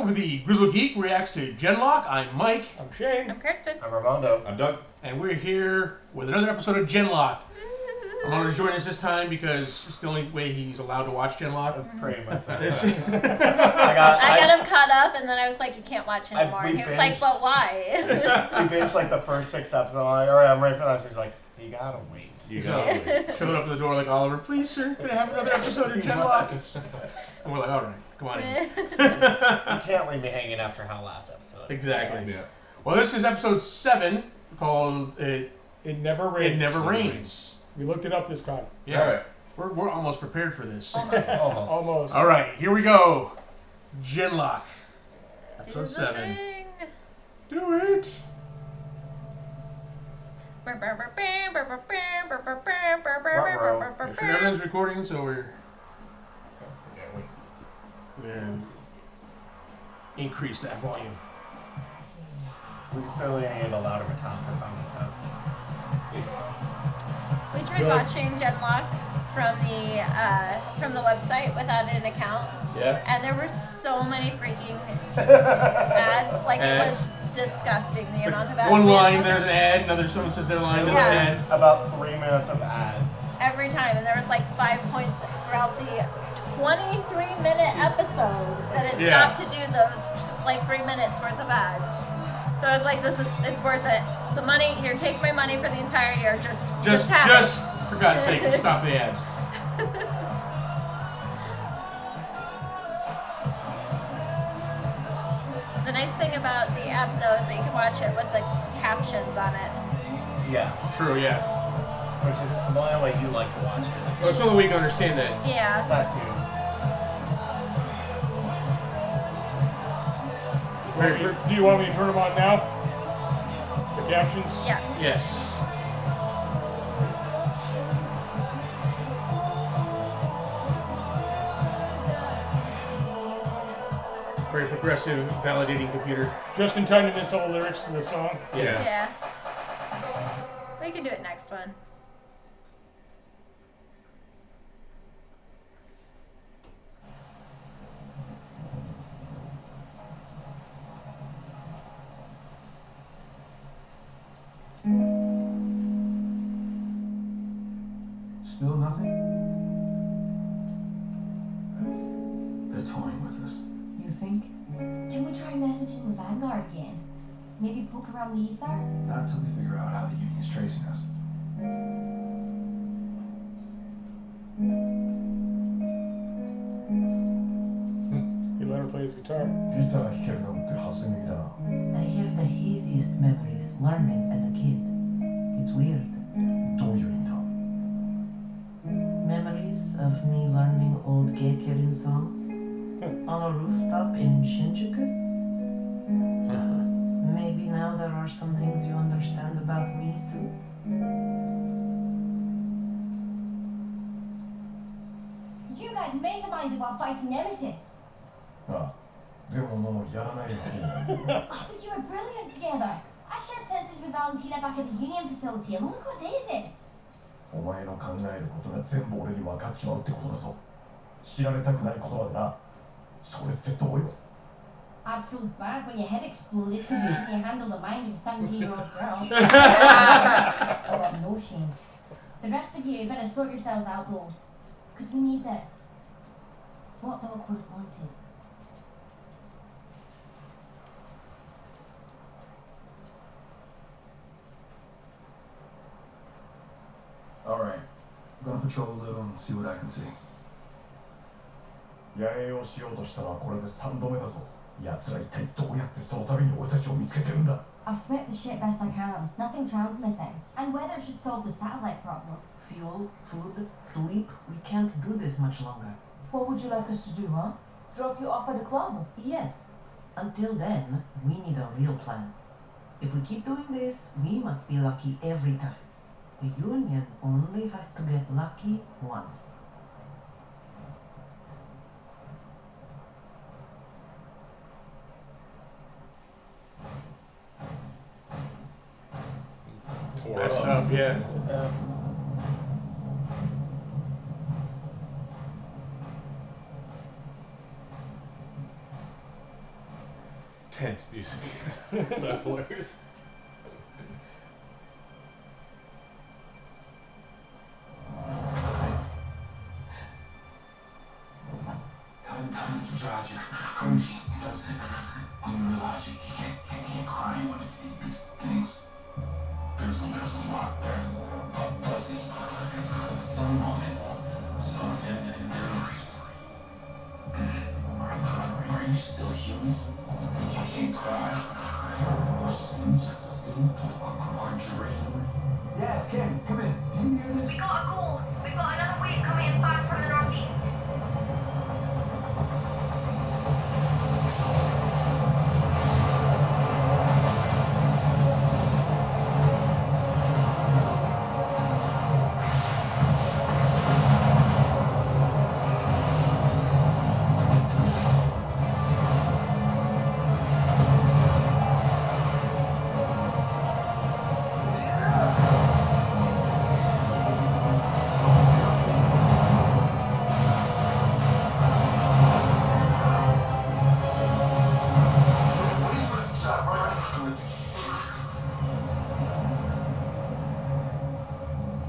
Welcome to the Grizzled Geek Reacts to Genlock. I'm Mike. I'm Shane. I'm Kirsten. I'm Armando. I'm Doug. And we're here with another episode of Genlock. Armando's joining us this time because it's the only way he's allowed to watch Genlock. That's pretty much that. I got him caught up, and then I was like, you can't watch anymore. And he was like, but why? We binged like the first 6 episodes. I'm like, all right, I'm ready for that. So he's like, you gotta wait. Showed up at the door like Oliver, please, sir, can I have another episode of Genlock? And we're like, all right, come on in. You can't leave me hanging after how last episode. Exactly. Yeah. Well, this is episode 7 called It Never Rains. It Never Rains. We looked it up this time. Yeah. All right. We're almost prepared for this. Almost. All right, here we go. Genlock. Episode 7. Do it. Make sure everything's recording, so we're increase that volume. We clearly need a louder Metallica song to test. We tried watching Genlock from the website without an account. Yeah. And there were so many freaking ads. Like, it was disgusting, the amount of ads. One line, there's an ad, another someone says their line, another ad. About 3 minutes of ads. Every time, and there was like 5 points throughout the 23-minute episode that it stopped to do those like 3 minutes worth of ads. So I was like, it's worth it. The money here, take my money for the entire year. Just for God's sake, stop the ads. The nice thing about the app, though, is that you can watch it with the captions on it. Yeah. True, yeah. Which is the only way you like to watch it. Oh, so that we can understand that. Yeah. That too. Do you want me to turn them on now? The captions? Yes. Yes. Very progressive, validating computer. Just in time to miss all the lyrics to the song? Yeah. We can do it next one. Still nothing? They're toying with us. You think? Can we try messaging the Vanguard again? Maybe poke around the ether? Not until we figure out how the Union's tracing us. He let her play his guitar. I have the haziest memories learning as a kid. It's weird. Memories of me learning old Gekirin songs on a rooftop in Shinjuku. Maybe now there are some things you understand about me too. You guys masterminded while fighting Nemesis. Oh, but you were brilliant together. I shared senses with Valentina back at the Union facility, and look what they did. I'd feel bad when your head exploded because you couldn't handle the mind of a 17-year-old girl. Oh, no shame. The rest of you better sort yourselves out though, because we need this. It's what the Awkward wanted. Alright. I'm gonna patrol a little and see what I can see. 野営をしようとしたのはこれで3度目だぞ。奴ら一体どうやってその度に俺たちを見つけてるんだ。 I've swept the shit best I can. Nothing transmitting. And weather should solve the satellite problem. Fuel, food, sleep. We can't do this much longer. What would you like us to do, huh? Drop you off at the club? Yes. Until then, we need a real plan. If we keep doing this, we must be lucky every time. The Union only has to get lucky once. Messed up, yeah. tense music. That's hilarious. Kind of drives you crazy, doesn't it? When you realize you can't cry when it these things. There's a lot there. Fuzzy. Some moments. Some memories. Are you still human? You can't cry. Or sleep or dream. Yes, Kenny, come in. Do you hear this? We gotta go. We've got another wave coming in fast from the northeast.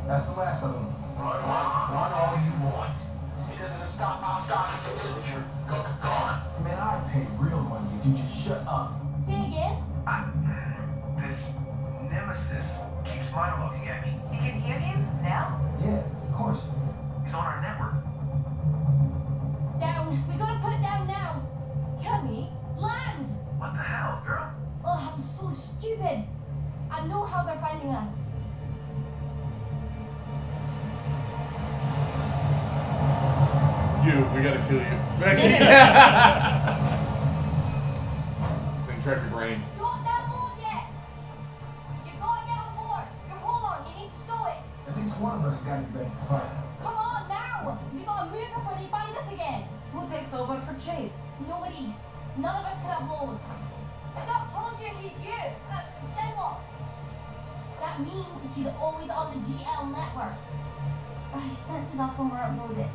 That's the last of them. Run all you want. It doesn't stop our stocks until you're gone. Man, I'd pay real money if you just shut up. Say again? This nemesis keeps monologuing at me. You can hear him now? Yeah, of course. He's on our network. Down. We gotta put down now. Cammy? Land! What the hell, girl? Oh, I'm so stupid. I know how they're finding us. You, we gotta kill you. Then trap your brain. Don't download yet. You gotta get on board. Your hold on. You need to stow it. At least one of us has got to be ready to fight. Come on now. We gotta move before they find us again. Who takes over for Chase? Nobody. None of us can upload. The doc told you he's you. Genlock. That means he's always on the GL network. He senses us when we're uploaded.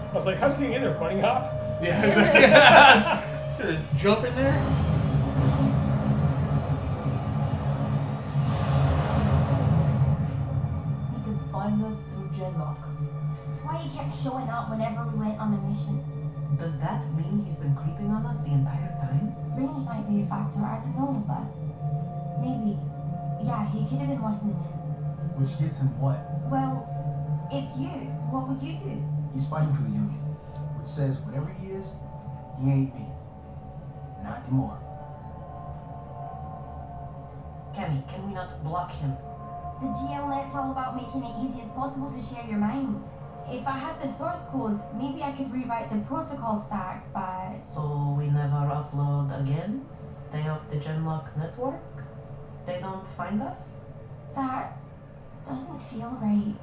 I was like, how's he in there? Bunny hop? Yeah. Gonna jump in there? He can find us through Genlock. That's why he kept showing up whenever we went on a mission. Does that mean he's been creeping on us the entire time? Range might be a factor, I don't know, but maybe. Yeah, he could have been listening in. Which gets him what? Well, it's you. What would you do? He's fighting for the Union. Which says whatever he is, he ain't me. Not anymore. Cammy, can we not block him? The GL net's all about making it easy as possible to share your minds. If I had the source code, maybe I could rewrite the protocol stack, but... So we never upload again? Stay off the Genlock network? They don't find us? That doesn't feel right.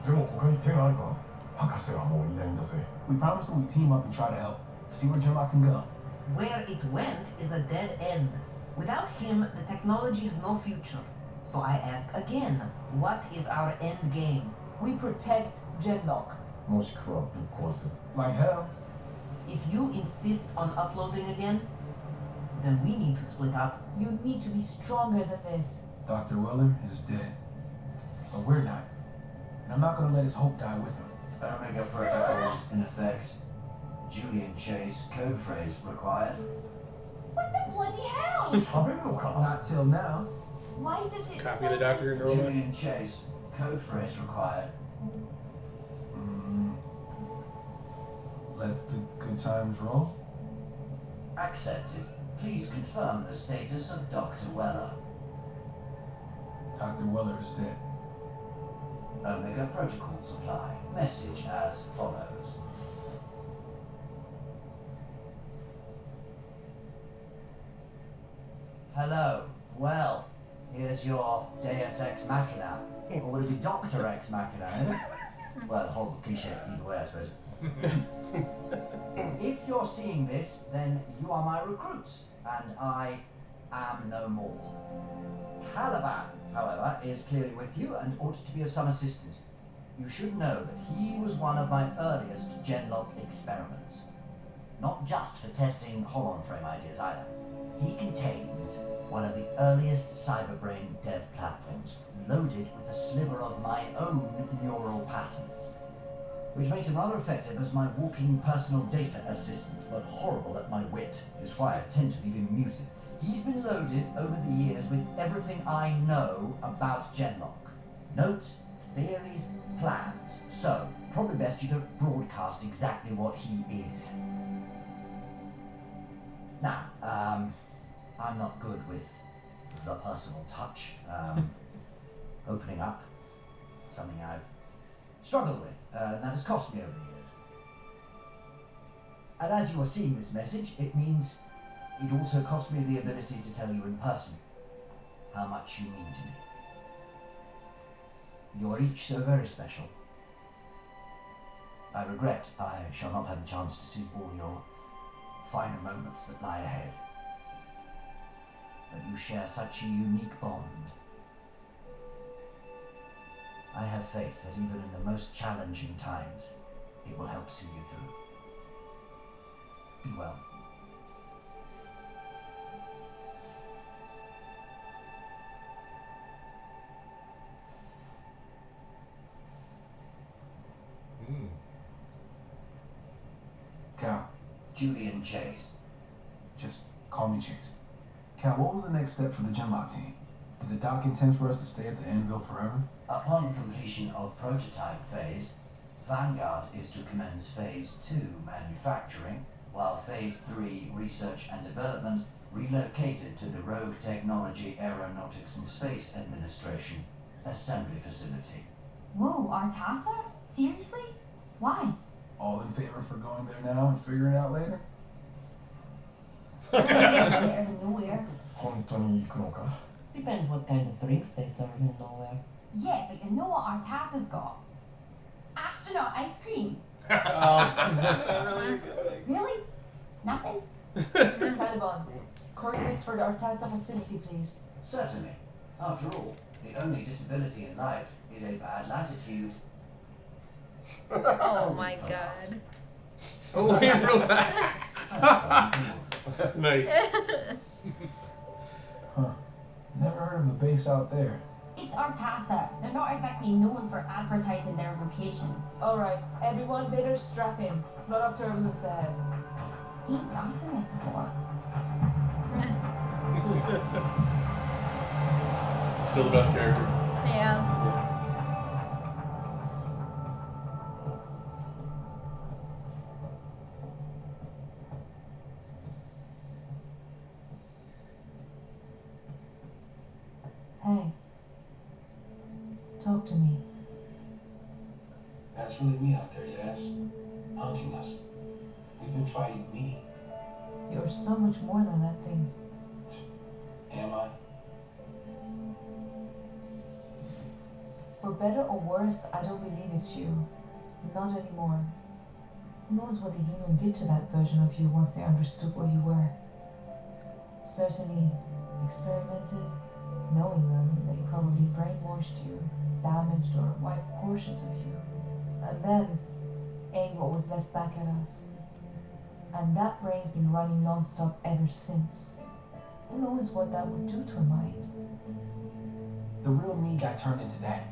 でも他に手があるか博士はもういないんだぜ We promised him we'd team up and try to help. See where Genlock can go. Where it went is a dead end. Without him, the technology has no future. So I ask again, what is our end game? We protect Genlock. もしくはぶっ壊す Like hell. If you insist on uploading again, then we need to split up. You need to be stronger than this. Dr. Weller is dead. But we're not. And I'm not gonna let his hope die with him. Omega protocols in effect. Julian Chase code phrase required. What the bloody hell? 食べるのか Not till now. Why does it Copy sound the doctor and throw him in. Julian Chase code phrase required. Let the good times roll. Accepted. Please confirm the status of Dr. Weller. Dr. Weller is dead. Omega protocols apply. Message as follows. Hello. Well, here's your Deus Ex Machina. Or would it be Dr. Ex Machina, eh? Well, hold the cliche either way, I suppose. If you're seeing this, then you are my recruits, and I am no more. Caliban, however, is clearly with you and ought to be of some assistance. You should know that he was one of my earliest Genlock experiments. Not just for testing Holon-frame ideas either. He contains one of the earliest cyberbrain dev platforms, loaded with a sliver of my own neural pattern, which makes him rather effective as my walking personal data assistant, but horrible at my wit, is why I tend to leave him muted. He's been loaded over the years with everything I know about Genlock. Notes, theories, plans. So, probably best you don't broadcast exactly what he is. Now, I'm not good with the personal touch. Opening up, something I've struggled with, and that has cost me over the years. And as you are seeing this message, it means it also cost me the ability to tell you in person how much you mean to me. You're each so very special. I regret I shall not have the chance to see all your finer moments that lie ahead. But you share such a unique bond. I have faith that even in the most challenging times, it will help see you through. Be well. Cal, Julian Chase. just call me Chase. Cal, what was the next step for the Genlock team? Did the doc intend for us to stay at the Anvil forever? Upon completion of prototype phase, Vanguard is to commence phase 2 manufacturing, while phase 3 research and development relocated to the Rogue Technology Aeronautics and Space Administration assembly facility. Whoa, Artasa? Seriously? Why? All in favor for going there now and figuring it out later? Better than nowhere. 本当に行くのか? Depends what kind of drinks they serve in nowhere. Yeah, but you know what Artasa's got? Astronaut ice cream. Really? Nothing? Taliban, coordinates for the Artasa facility, please. Certainly. After all, the only disability in life is a bad latitude. Oh my god. Away from that. Nice. Huh. Never heard of a base out there. It's Artasa. They're not exactly known for advertising their location. Alright, everyone better strap in. Lot of turbulence ahead. Ain't that a metaphor? Still the best character. Yeah. Hey. Talk to me. That's really me out there, yes? Hunting us. You've been fighting me. You're so much more than that thing. Am I? For better or worse, I don't believe it's you. Not anymore. Who knows what the Union did to that version of you once they understood where you were? Certainly experimented, knowing them, they probably brainwashed you, damaged or wiped portions of you. And then, aimed what was left back at us. And that brain's been running non-stop ever since. Who knows what that would do to a mind? The real me got turned into that.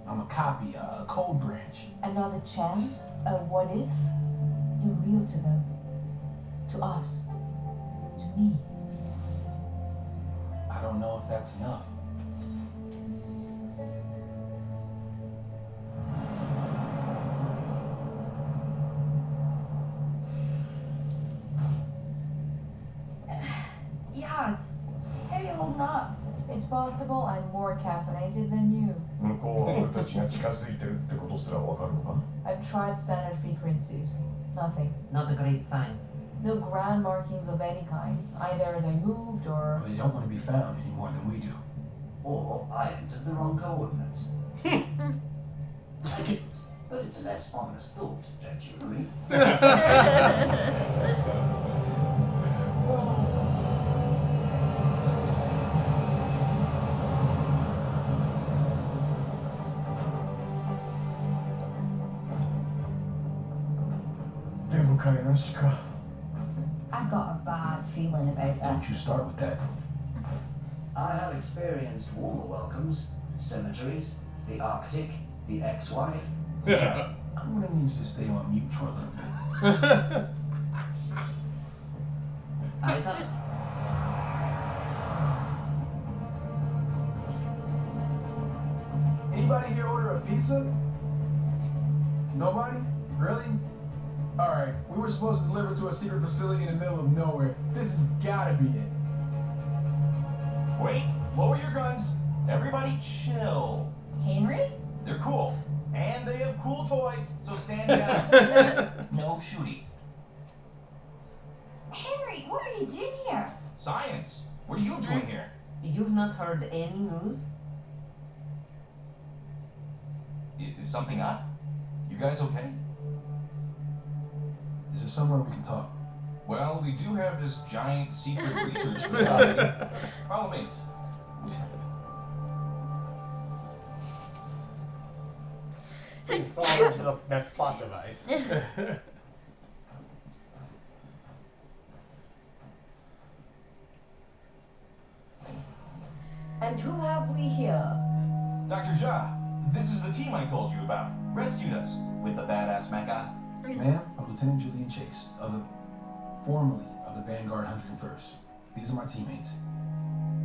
I'm a copy, a code branch. Another chance? A what if? You're real to them. To us. To me. I don't know if that's enough. Yaz, how are you holding up? It's possible I'm more caffeinated than you. 向こうは俺たちが近づいてるってことすらわかるのか? I've tried standard frequencies. Nothing. Not a great sign. No ground markings of any kind. Either they moved or... Well, they don't want to be found any more than we do. Or I entered the wrong coordinates. But it's a less ominous thought, don't you agree? I got a bad feeling about that. Don't you start with that. I have experienced warmer welcomes, cemeteries, the Arctic, the ex-wife. I'm gonna need you to stay on mute for a little bit. I thought. Anybody here order a pizza? Nobody? Really? Alright, we were supposed to deliver to a secret facility in the middle of nowhere. This has gotta be it. Wait, lower your guns. Everybody chill. Henry? They're cool. And they have cool toys, so stand down. No shooting. Henry, what are you doing here? Science. What are you doing here? You've not heard any news? Is something up? You guys okay? Is there somewhere we can talk? Well, we do have this giant secret research facility. Follow me. Please follow to the next plot device. And who have we here? Dr. Jha, this is the team I told you about. Rescued us with the badass mecha. Ma'am, I'm Lieutenant Julian Chase, formerly of the Vanguard 101st. These are my teammates.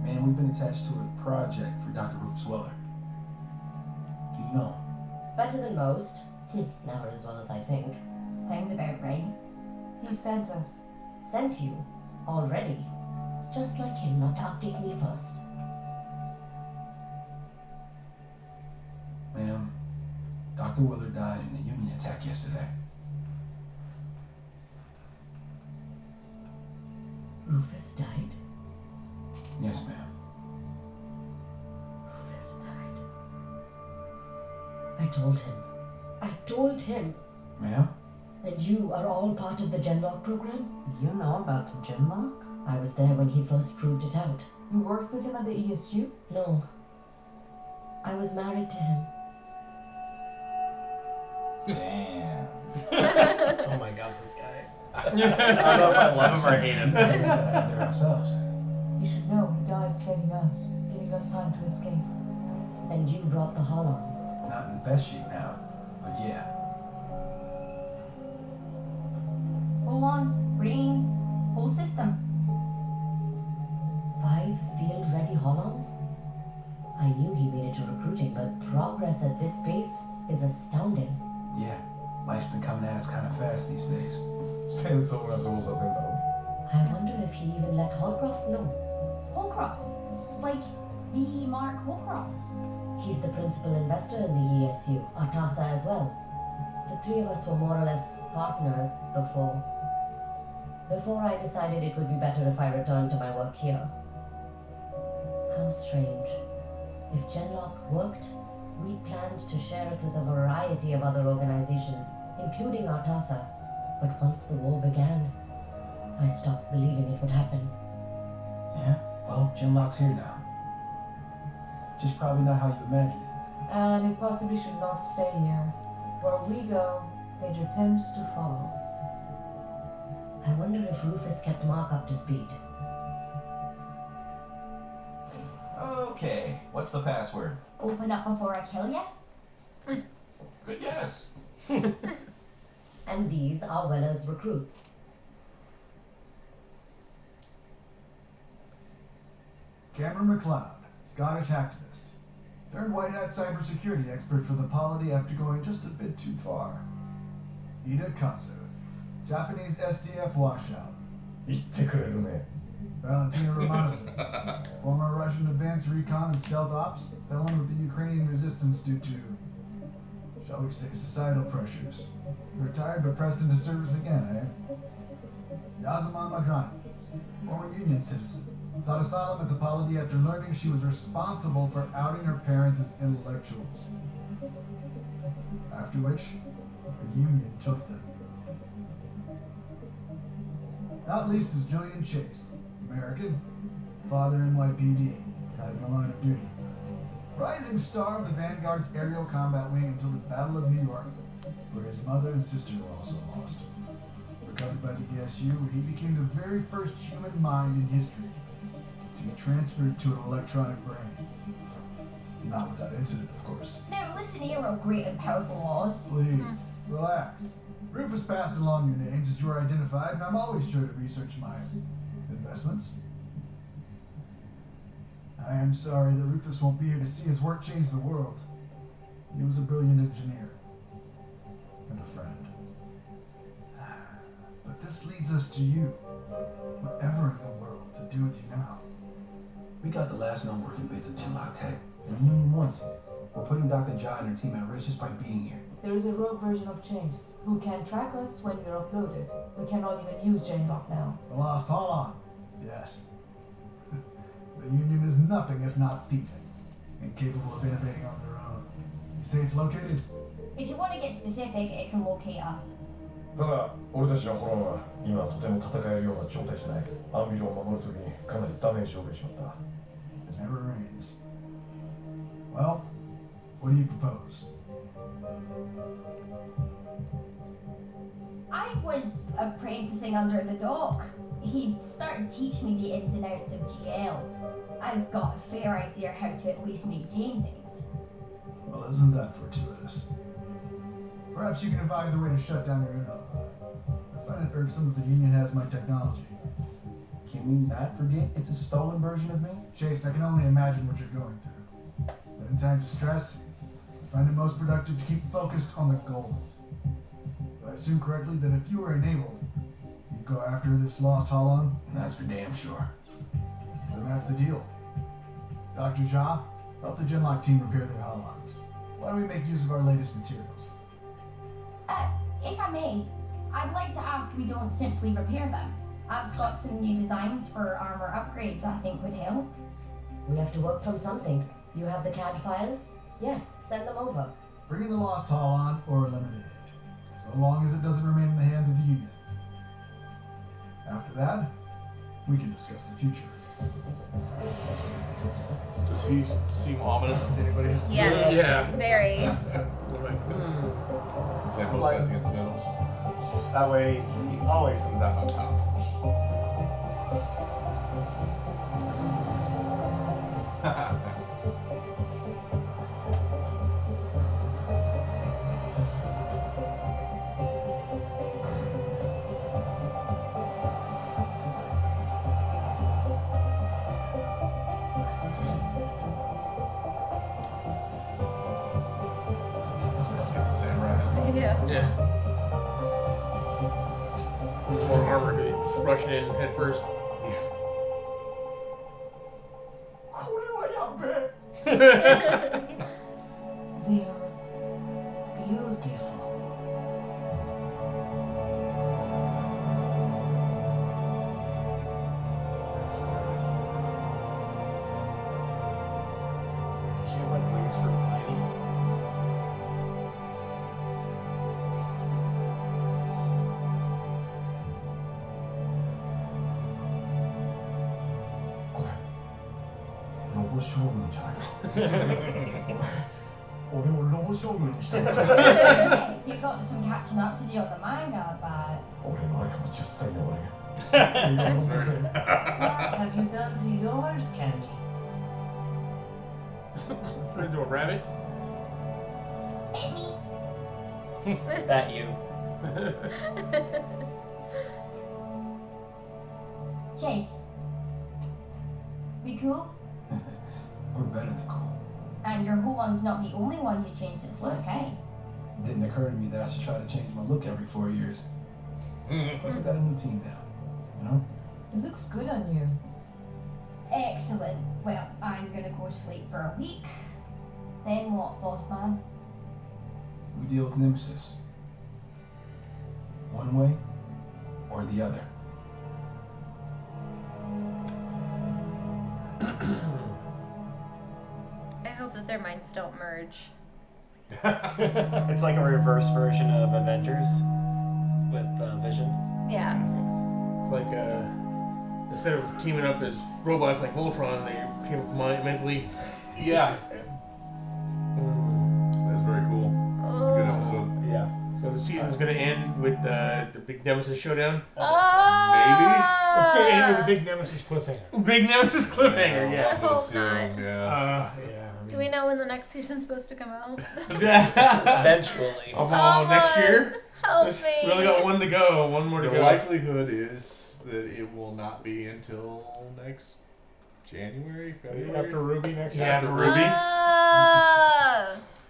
Ma'am, we've been attached to a project for Dr. Rufus Weller. Do you know? Better than most. Never as well as I think. Sounds about right. He sent us. Sent you? Already? Just like him not to update me first. Ma'am, Dr. Weller died in a Union attack yesterday. Rufus died? Yes, ma'am. Rufus died. I told him. Ma'am? And you are all part of the Genlock program? You know about Genlock? I was there when he first proved it out. You worked with him at the ESU? No. I was married to him. Damn. Oh my god, this guy. I don't know if I love him or hate him. They're ourselves. You should know he died saving us, giving us time to escape. And you brought the Holons. Not in the best shape now, but yeah. Holons, brains, whole system. 5 field-ready Holons? I knew he made it to recruiting, but progress at this pace is astounding. Yeah, life's been coming at us kind of fast these days. Sen sonra olacağız I wonder if he even let Holcroft know. Holcroft? Like the Mark Holcroft? He's the principal investor in the ESU, Artasa as well. The 3 of us were more or less partners before I decided it would be better if I returned to my work here. How strange. If Genlock worked, we planned to share it with a variety of other organizations, including Artasa. But once the war began, I stopped believing it would happen. Yeah, well, Genlock's here now. Just probably not how you imagined it. And it possibly should not stay here. Where we go, Major tends to follow. I wonder if Rufus kept Mark up to speed. Okay, what's the password? Open up before I kill ya? Good guess. And these are Weller's recruits. Cameron McLeod, Scottish activist. Turned white hat cybersecurity expert for the polity after going just a bit too far. Ida Kazu, Japanese SDF washout. 言ってくれるね Valentina Romanov, former Russian advanced recon and stealth ops, fell in with the Ukrainian resistance due to, shall we say, societal pressures. Retired but pressed into service again, eh? Yazaman Madrani, former Union citizen, sought asylum at the polity after learning she was responsible for outing her parents as intellectuals. After which, the Union took them. Not least is Julian Chase, American, father NYPD, tied in the line of duty. Rising star of the Vanguard's aerial combat wing until the Battle of New York, where his mother and sister were also lost. Recovered by the ESU, he became the very first human mind in history to be transferred to an electronic brain. Not without incident, of course. Now, listen here, oh great and powerful laws. Please, relax. Rufus passed along your names as you are identified, and I'm always sure to research my investments. I am sorry that Rufus won't be here to see his work change the world. He was a brilliant engineer. And a friend. But this leads us to you. Whatever in the world to do with you now. We got the last known working bits of Genlock tech, and the Union wants it. We're putting Dr. Jai and her team at risk just by being here. There is a rogue version of Chase who can track us when we're uploaded. We cannot even use Genlock now. The Lost Holon. Yes. The Union is nothing if not people, incapable of innovating on their own. You say it's located? If you want to get specific, it can locate us. ただ、俺たちのホロンは今とても戦えるような状態じゃない。アンビルを守るときにかなりダメージを受けてしまった。It never rains. Well, what do you propose? I was apprenticing under the doc. He started teaching me the ins and outs of GL. I've got a fair idea how to at least maintain things. Well, isn't that fortuitous? Perhaps you can devise a way to shut down your internet. I find it irksome that the Union has my technology. Can we not forget it's a stolen version of me? Chase, I can only imagine what you're going through. But in times of stress, I find it most productive to keep focused on the goal. Do I assume correctly that if you were enabled, you'd go after this lost Holon? That's for damn sure. Then that's the deal. Dr. Jha, help the Genlock team repair their holons. Why don't we make use of our latest materials? If I may, I'd like to ask we don't simply repair them. I've got some new designs for armor upgrades I think would help. We have to work from something. You have the CAD files? Yes, send them over. Bring in the lost Holon or eliminate it, so long as it doesn't remain in the hands of the Union. After that, we can discuss the future. Does he seem ominous to anybody else? Yes. Yeah. Very. Play both sides against the middle. That way, he always comes out on top. Let's get to samurai now. Yeah. Yeah. More armor, dude. Just rushing in head first. They're beautiful. Does she have like ways for hiding? You've got some catching up to do on the manga, but 俺の仲間10歳の俺が。 What have you done to yours, Cammy? Turn into a rabbit. hit me. That you. Chase. We cool? We're better than cool. And your Holon's not the only one who changed its look, eh? Didn't occur to me that I should try to change my look every 4 years. Plus I got a new team now, you know? It looks good on you. Excellent. Well, I'm gonna go sleep for a week. Then what, boss man? We deal with Nemesis. One way or the other. I hope that their minds don't merge. It's like a reverse version of Avengers with Vision. Yeah. It's like instead of teaming up as robots like Voltron, they team up mentally. Yeah. That's very cool. It's a good episode. Yeah. So the season's gonna end with the big Nemesis showdown. Oh! It's going to end with a big Nemesis cliffhanger. Big Nemesis cliffhanger, I hope not. Yeah. Do we know when the next season's supposed to come out? Eventually. Oh, next year? Help We me. only got one to go. One more to The go. likelihood is that it will not be until next January, February. After Ruby next year. Yeah, after Ruby.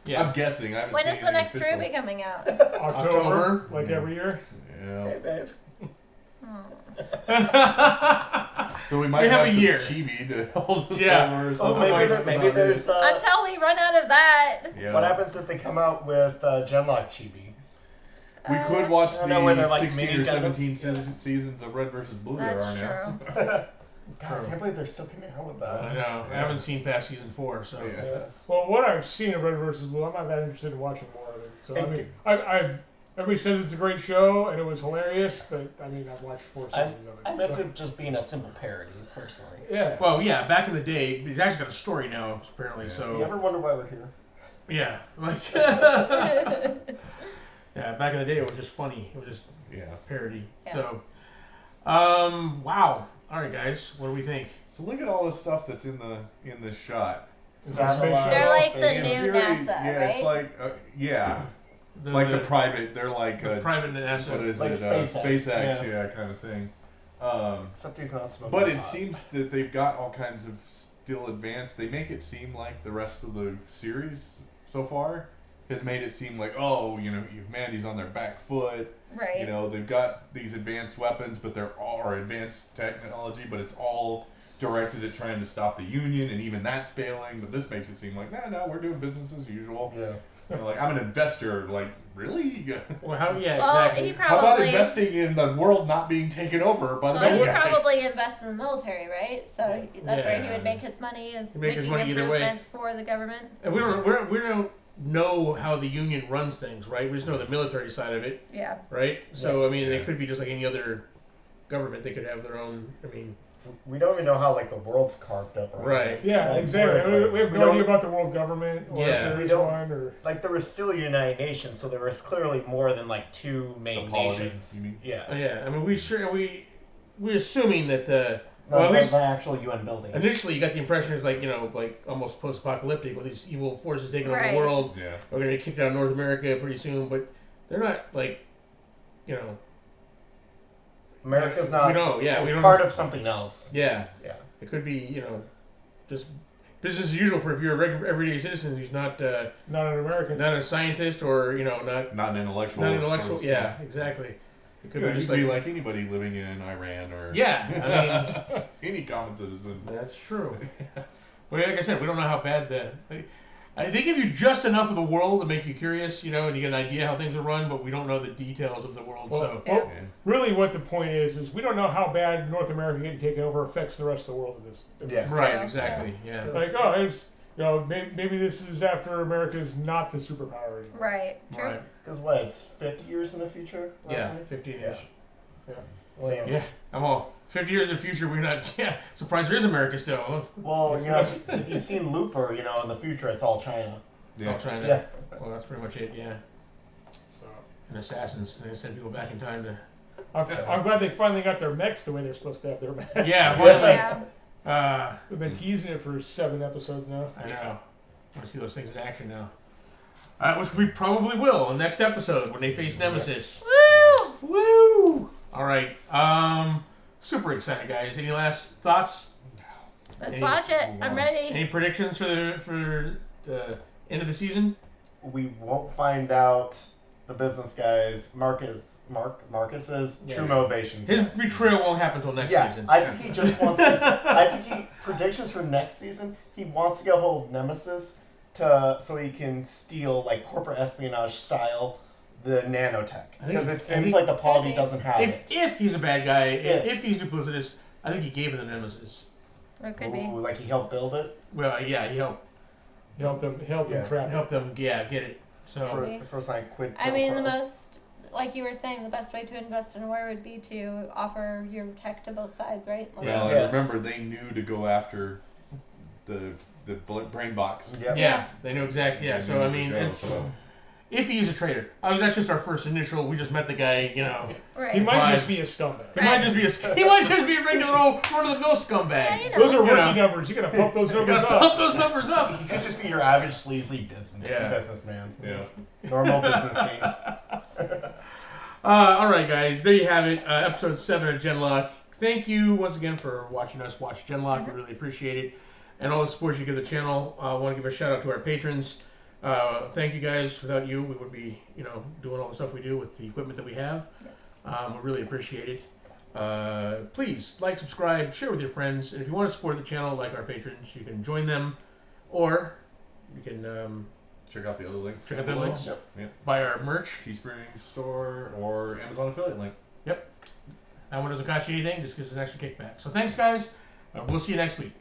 Yeah. I'm guessing. I haven't When seen is the any next official. Ruby coming out? October, like every year. Yeah. Hey, babe. So we might have have a some year. chibi to hold us Yeah. over. or Oh, something. maybe there's. Until we run out of that. Yeah. What happens if they come out with Genlock chibis? We could watch I know where they're the like 16 mini or 17 Gundams. seasons of Red versus Blue there That's are now. true. God, I can't believe they're still coming out with that. I know. I haven't seen past season 4, so. Yeah. Well, what I've seen of Red vs. Blue, I'm not that interested in watching more of it. So I mean, I everybody says it's a great show and it was hilarious, but I mean, I've watched 4 seasons of it. I miss so. it just being a simple parody, personally. Yeah. Well, yeah, back in the day, he's actually got a story now, apparently, so. You ever wonder why we're here? Yeah. Like. Yeah, back in the day, it was just funny. It was just parody. Yeah. So. Wow. All right, guys. What do we think? So look at all the stuff that's in the shot. They're like the In new theory, NASA, yeah, right? it's like the private. They're like the private NASA. What is like it? SpaceX. Yeah, kind of thing. Except he's not smoking But it pot. seems that they've got all kinds of still advanced. They make it seem like the rest of the series so far has made it seem like, oh, humanity's on their back foot. Right. They've got these advanced weapons, but they're all or advanced technology, but it's all directed at trying to stop the Union, and even that's failing. But this makes it seem like, no, we're doing business as usual. Yeah. Like, I'm an investor. Like, really? Well, how? Yeah, Well, exactly. he How about probably. investing in the world not being taken over by the Well, bad he guys? probably invests in the military, right? So that's where he Yeah. would make his money, is He'd make his making money either way. improvements for the government. And we don't know how the Union runs things, right? We just know the military side of it, Yeah. right? So I mean, they could be just like any other government. They could have their own. I mean, We don't even know how like the world's carved up. Or Right. anything. Yeah, Like, exactly. where, We have no idea about the world government or Yeah. if there We is don't- one or. Like there was still a United Nations, so there was clearly more than like 2 main The polity, nations. you mean? Yeah. yeah. I mean, we're assuming that No, well, at least the actual UN building. initially you got the impression it's like like almost post-apocalyptic with these evil forces taking over Right. the world. Yeah. We're gonna get kicked out of North America pretty soon, but they're not like, America's not. We know, yeah, It's we don't- part of something else. Yeah. Yeah. It could be, just business as usual for if you're a regular everyday citizen who's not Not an American. not a scientist or not Not an intellectual. not an intellectual. sort of Yeah, exactly. It could Yeah, be just you'd be like like anybody living in Iran or yeah. any common citizen. I mean, that's true. But like I said, we don't know how bad they give you just enough of the world to make you curious, and you get an idea how things are run, but we don't know the details of the world. Well, So really, what the point is we don't know how bad North America getting taken over affects the rest of the world in this. Yeah. right, true. exactly. Yeah. Like, it's maybe this is after America's not the superpower anymore. Right. True. Right. Because what? It's 50 years in the future. Yeah. roughly? 15 Yeah. years. Well, Yeah. I'm all 50 years in the future. We're not. Yeah. Surprised there is America still. Well, if you've seen Looper, in the future it's all China. It's all China. Yeah. Well, that's pretty much it. Yeah. So And assassins. They send people back in time to. I'm glad they finally got their mechs the way they're supposed to have their mechs. Yeah. Finally. Yeah. We've been teasing it for 7 episodes now. I know. I want to see those things in action now. Which we probably will in the next episode when they face Nemesis. Woo! Woo! All right. Super excited, guys. Any last thoughts? Let's watch it. I'm ready. Any predictions for the end of the season? We won't find out the business guy's Marcus's true motivations. His betrayal won't happen until next season. I think he just wants to. I think predictions for next season. He wants to get a hold of Nemesis so he can steal corporate espionage style the nanotech because it seems like the polity doesn't have it. If he's a bad guy, if he's duplicitous, I think he gave it the Nemesis. It could be. Like he helped build it. Well, yeah, he helped. Help them trap it. Help them, get it. So First line quid. I mean, the most, like you were saying, the best way to invest in war would be to offer your tech to both sides, right? Well, and remember, they knew to go after the brain box. Yeah, they knew exactly. Yeah, so I mean, if he is a traitor. That's just our first initial. We just met the guy, you know. Right. He might just be a scumbag. He might just be a regular old run-of-the-mill scumbag. Yeah, you know. Those are rookie numbers. You gotta pump those numbers up. Pump those numbers up. He could just be your average sleazy businessman. Yeah. Normal business scene. All right, guys. There you have it. Episode 7 of Genlock. Thank you once again for watching us watch Genlock. We really appreciate it. And all the support you give the channel. I want to give a shout out to our patrons. Thank you guys. Without you, we wouldn't be, doing all the stuff we do with the equipment that we have. We really appreciate it. Please like, subscribe, share with your friends, and if you want to support the channel like our patrons, you can join them, or you can check out the other links. Check out the links. Yep. Buy our merch, Teespring store, or Amazon affiliate link. Yep. That one doesn't cost you anything; just gives us an extra kickback. So thanks, guys. We'll see you next week.